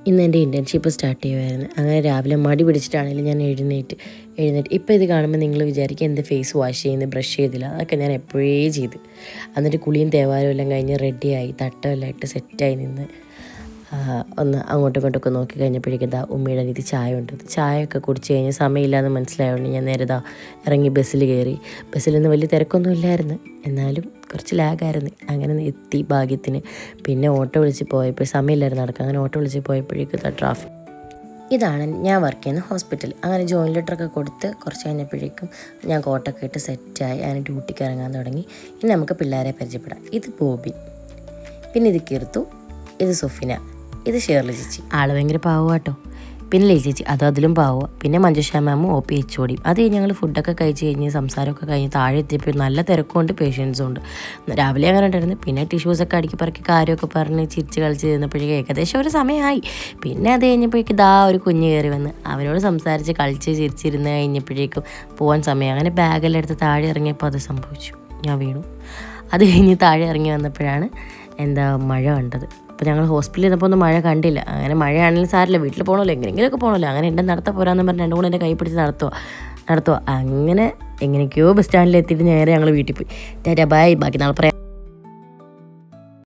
ഇന്ന് എൻ്റെ internship start ചെയ്യുമായിരുന്നു. അങ്ങനെ രാവിലെ മടി പിടിച്ചിട്ടാണെങ്കിലും ഞാൻ എഴുന്നേറ്റ് ഇപ്പോൾ ഇത് കാണുമ്പോൾ നിങ്ങൾ വിചാരിക്കും എന്ത് ഫേസ് വാഷ് ചെയ്യുന്നത്, ബ്രഷ് ചെയ്തില്ല. അതൊക്കെ ഞാൻ എപ്പോഴേ ചെയ്ത്. എന്നിട്ട് കുളിയും തേവാരും എല്ലാം കഴിഞ്ഞ് റെഡിയായി തട്ടമെല്ലാം ഇട്ട് സെറ്റായി നിന്ന് ഒന്ന് അങ്ങോട്ടും ഇങ്ങോട്ടൊക്കെ നോക്കി കഴിഞ്ഞപ്പോഴേക്കും ഉമ്മയുടെ ഇത് ചായ ഉണ്ട്. ചായയൊക്കെ കുടിച്ച് കഴിഞ്ഞ് സമയമില്ലാന്ന് മനസ്സിലായതുകൊണ്ട് ഞാൻ നേരെ ഇറങ്ങി ബസ്സിൽ കയറി. ബസ്സിലൊന്നും വലിയ തിരക്കൊന്നും ഇല്ലായിരുന്നു, എന്നാലും കുറച്ച് ലാഗായിരുന്നു. അങ്ങനെ എത്തി ഭാഗ്യത്തിന്. പിന്നെ ഓട്ടോ വിളിച്ച് പോയപ്പോൾ സമയമില്ലായിരുന്നു നടക്കുക. അങ്ങനെ ഓട്ടോ വിളിച്ച് പോയപ്പോഴേക്കും ട്രാഫിക്. ഇതാണ് ഞാൻ വർക്ക് ചെയ്യുന്ന ഹോസ്പിറ്റൽ. അങ്ങനെ ജോയിൻ ലെറ്ററൊക്കെ കൊടുത്ത് കുറച്ച് കഴിഞ്ഞപ്പോഴേക്കും ഞാൻ കോട്ടൊക്കെ ഇട്ട് സെറ്റായി. അങ്ങനെ ഡ്യൂട്ടിക്ക് ഇറങ്ങാൻ തുടങ്ങി. ഇനി നമുക്ക് പിള്ളേരെ പരിചയപ്പെടാം. ഇത് ബോബി, പിന്നെ ഇത് കിർത്തു, ഇത് സുഫിന, ഇത് ഷേർലി ചേച്ചി. ആൾ ഭയങ്കര പാവമാട്ടോ. പിന്നെ ലേ ചേച്ചി അതിലും പാവുക. പിന്നെ മഞ്ജുഷ മാമും OP HOD. അത് കഴിഞ്ഞ് ഞങ്ങൾ ഫുഡൊക്കെ കഴിച്ച് കഴിഞ്ഞ് സംസാരമൊക്കെ കഴിഞ്ഞ് താഴെ എത്തിയപ്പോൾ നല്ല തിരക്കുമുണ്ട്, പേഷ്യൻസും ഉണ്ട്. രാവിലെ അങ്ങനെ ഉണ്ടായിരുന്നു. പിന്നെ ടിഷ്യൂസൊക്കെ അടുക്കി പറക്കി കാര്യമൊക്കെ പറഞ്ഞ് ചിരിച്ച് കളിച്ച് ചെന്നപ്പോഴേക്കും ഏകദേശം ഒരു സമയമായി. പിന്നെ അത് കഴിഞ്ഞപ്പോഴേക്കും ഒരു കുഞ്ഞ് കയറി വന്ന് അവരോട് സംസാരിച്ച് കളിച്ച് ചിരിച്ചിരുന്ന് കഴിഞ്ഞപ്പോഴേക്കും പോകാൻ സമയം. അങ്ങനെ ബാഗെല്ലാം എടുത്ത് താഴെ ഇറങ്ങിയപ്പോൾ അത് സംഭവിച്ചു, ഞാൻ വീണു. അത് കഴിഞ്ഞ് താഴെ ഇറങ്ങി വന്നപ്പോഴാണ് മഴ കണ്ടത്. അപ്പോൾ ഞങ്ങൾ ഹോസ്പിറ്റലിൽ ഇരുന്നപ്പോൾ ഒന്നും മഴ കണ്ടില്ല. അങ്ങനെ മഴയാണെങ്കിലും സാരില്ല, വീട്ടിൽ പോകണമല്ലോ, എങ്ങനെയെങ്കിലുമൊക്കെ പോകണമല്ലോ. അങ്ങനെ എൻ്റെ നടത്താൻ പോരാന്ന് പറഞ്ഞ് രണ്ടും കൂടെ എൻ്റെ കൈ പിടിച്ച് നടത്തുക. അങ്ങനെ എങ്ങനെയൊക്കെയോ ബസ് സ്റ്റാൻഡിൽ എത്തിയിട്ട് നേരെ ഞങ്ങൾ വീട്ടിൽ പോയി. ടാറ്റാ ബൈ, ബാക്കി നാളെ പറയാം.